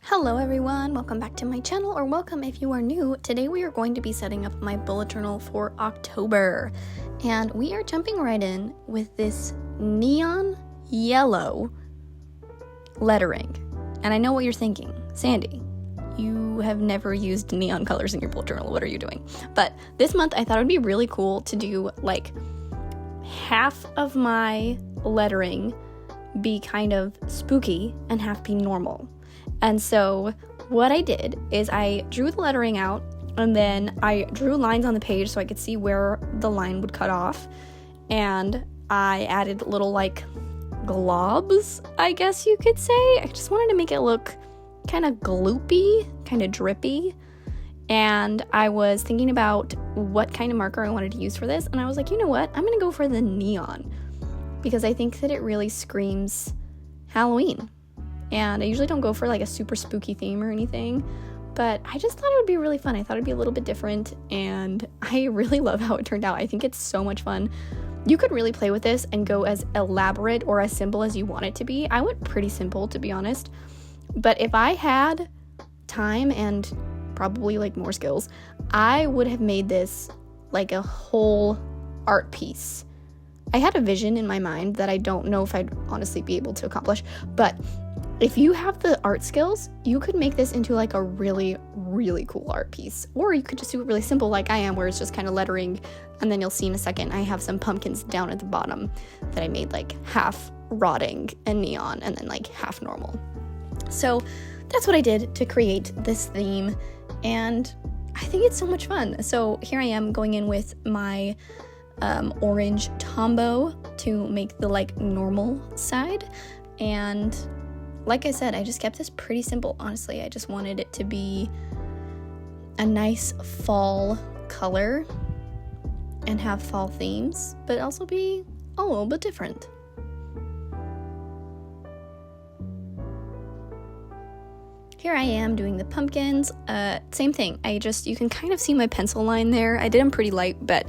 Hello everyone, welcome back to my channel, or welcome if you are new. Today we are going to be setting up my bullet journal for October, and we are jumping right in with this neon yellow lettering. And I know what you're thinking, Sandy, you have never used neon colors in your bullet journal, what are you doing? But this month I thought it would be really cool to do like half of my lettering be kind of spooky and half be normal. And so what I did is I drew the lettering out, and then I drew lines on the page so I could see where the line would cut off, and I added little like globs, I guess you could say. I just wanted to make it look kind of gloopy, kind of drippy, and I was thinking about what kind of marker I wanted to use for this, and I was like, you know what, I'm gonna go for the neon because I think that it really screams Halloween. And I usually don't go for like a super spooky theme or anything, but I just thought it would be really fun. I thought it'd be a little bit different, and I really love how it turned out. I think it's so much fun. You could really play with this and go as elaborate or as simple as you want it to be. I went pretty simple, to be honest, but if I had time and probably like more skills, I would have made this like a whole art piece. I had a vision in my mind that I don't know if I'd honestly be able to accomplish, but if you have the art skills, you could make this into like a really, really cool art piece. Or you could just do it really simple like I am, where it's just kind of lettering, and then you'll see in a second I have some pumpkins down at the bottom that I made like half rotting and neon and then like half normal. So that's what I did to create this theme, and I think it's so much fun. So here I am going in with my orange Tombow to make the like normal side, and like I said, I just kept this pretty simple, honestly. I just wanted it to be a nice fall color and have fall themes, but also be a little bit different. Here I am doing the pumpkins. Same thing. You can kind of see my pencil line there. I did them pretty light, but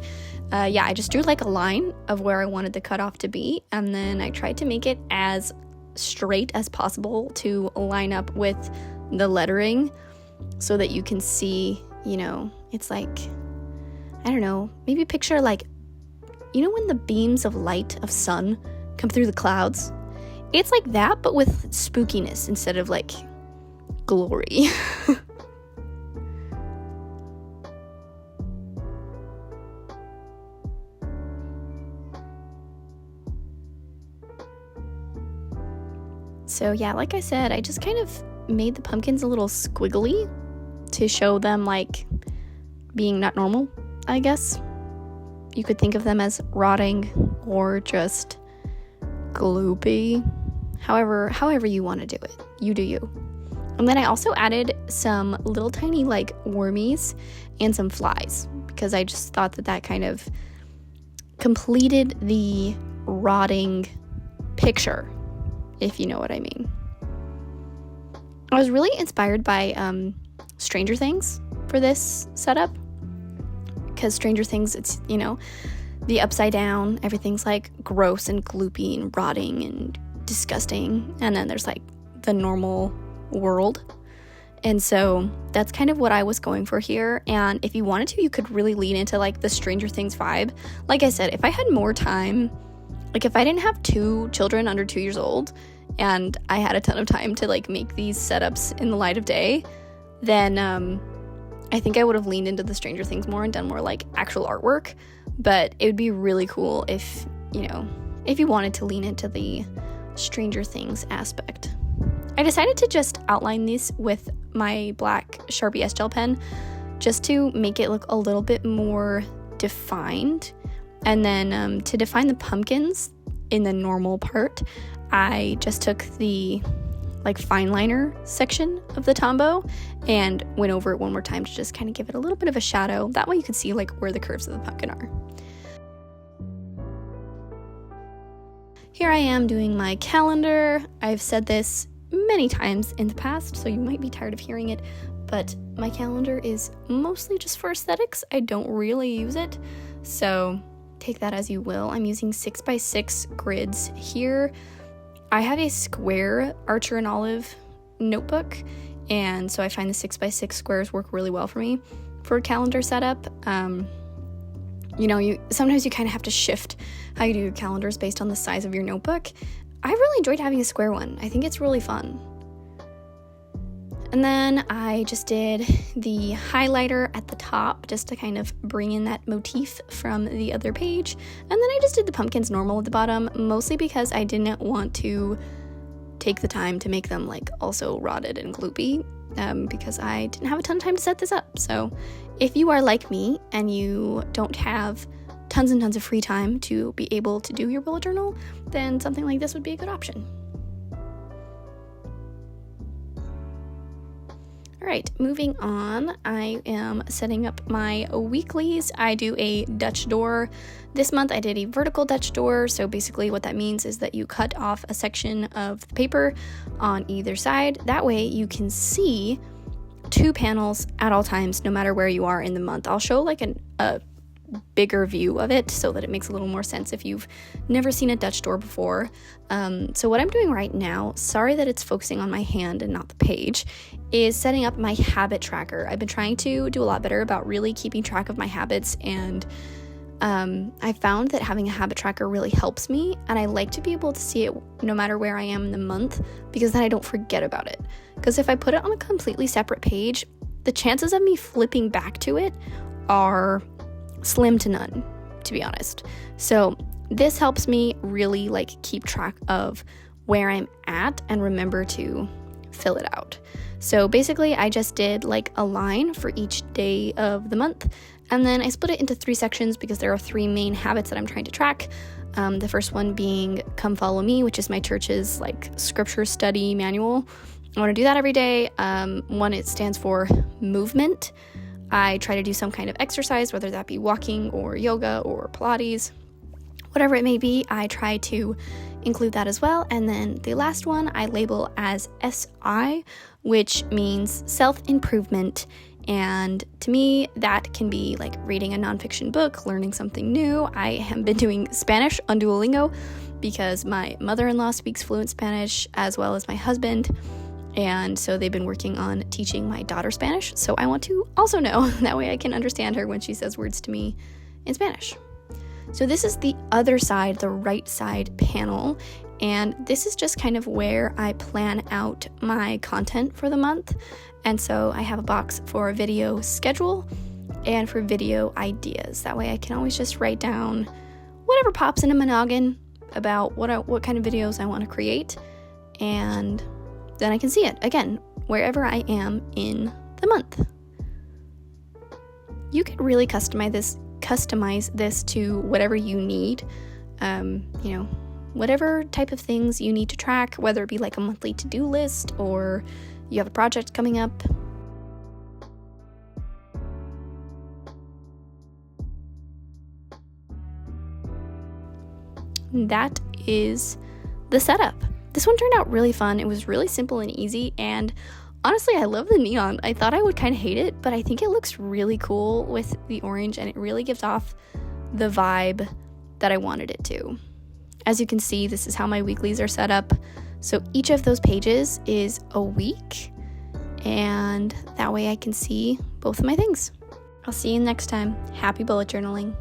yeah, I just drew like a line of where I wanted the cutoff to be, and then I tried to make it as straight as possible to line up with the lettering so that you can see, you know, it's like, I don't know, maybe picture like, you know, when the beams of light of sun come through the clouds? It's like that, but with spookiness instead of like glory. So yeah, like I said, I just kind of made the pumpkins a little squiggly to show them like being not normal, I guess. You could think of them as rotting or just gloopy. However you want to do it. You do you. And then I also added some little tiny like wormies and some flies, because I just thought that kind of completed the rotting picture, if you know what I mean. I was really inspired by Stranger Things for this setup, because Stranger Things, it's, you know, the upside down, everything's like gross and gloopy and rotting and disgusting, and then there's like the normal world. And so that's kind of what I was going for here. And if you wanted to, you could really lean into like the Stranger Things vibe. Like I said, if I had more time, like if I didn't have 2 children under 2 years old and I had a ton of time to like make these setups in the light of day, then I think I would have leaned into the Stranger Things more and done more like actual artwork. But it would be really cool if, you know, if you wanted to lean into the Stranger Things aspect. I decided to just outline these with my black Sharpie S-Gel pen just to make it look a little bit more defined. And then to define the pumpkins in the normal part, I just took the like fine liner section of the Tombow and went over it one more time to just kind of give it a little bit of a shadow. That way you can see like where the curves of the pumpkin are. Here I am doing my calendar. I've said this many times in the past, so you might be tired of hearing it, but my calendar is mostly just for aesthetics. I don't really use it, so take that as you will. I'm using 6x6 grids here. I have a square Archer and Olive notebook, and so I find the 6x6 squares work really well for me for a calendar setup. Sometimes you kind of have to shift how you do your calendars based on the size of your notebook. I really enjoyed having a square one. I think it's really fun. And then I just did the highlighter at the top just to kind of bring in that motif from the other page. And then I just did the pumpkins normal at the bottom, mostly because I didn't want to take the time to make them like also rotted and gloopy, because I didn't have a ton of time to set this up. So if you are like me and you don't have tons and tons of free time to be able to do your bullet journal, then something like this would be a good option. All right, moving on, I am setting up my weeklies. I do a Dutch door. This month I did a vertical Dutch door, so basically what that means is that you cut off a section of the paper on either side. That way you can see 2 panels at all times, no matter where you are in the month. I'll show like a bigger view of it so that it makes a little more sense if you've never seen a Dutch door before. So what I'm doing right now, sorry that it's focusing on my hand and not the page, is setting up my habit tracker. I've been trying to do a lot better about really keeping track of my habits, and I found that having a habit tracker really helps me, and I like to be able to see it no matter where I am in the month, because then I don't forget about it. Because if I put it on a completely separate page, the chances of me flipping back to it are slim to none, to be honest. So this helps me really like keep track of where I'm at and remember to fill it out. So basically I just did like a line for each day of the month, and then I split it into 3 sections because there are 3 main habits that I'm trying to track. The first one being Come Follow Me, which is my church's like scripture study manual. I want to do that every day. One, it stands for movement. I try to do some kind of exercise, whether that be walking or yoga or Pilates, whatever it may be. I try to include that as well. And then the last one I label as SI, which means self-improvement. And to me, that can be like reading a nonfiction book, learning something new. I have been doing Spanish on Duolingo because my mother-in-law speaks fluent Spanish, as well as my husband. And so they've been working on teaching my daughter Spanish. So I want to also know, that way I can understand her when she says words to me in Spanish. So this is the other side, the right side panel. And this is just kind of where I plan out my content for the month. And so I have a box for a video schedule and for video ideas. That way I can always just write down whatever pops into my noggin about what kind of videos I want to create. And then I can see it, again, wherever I am in the month. You can really customize this to whatever you need, whatever type of things you need to track, whether it be like a monthly to-do list or you have a project coming up. That is the setup. This one turned out really fun. It was really simple and easy, and honestly, I love the neon. I thought I would kind of hate it, but I think it looks really cool with the orange, and it really gives off the vibe that I wanted it to. As you can see, this is how my weeklies are set up. So each of those pages is a week, and that way I can see both of my things. I'll see you next time. Happy bullet journaling.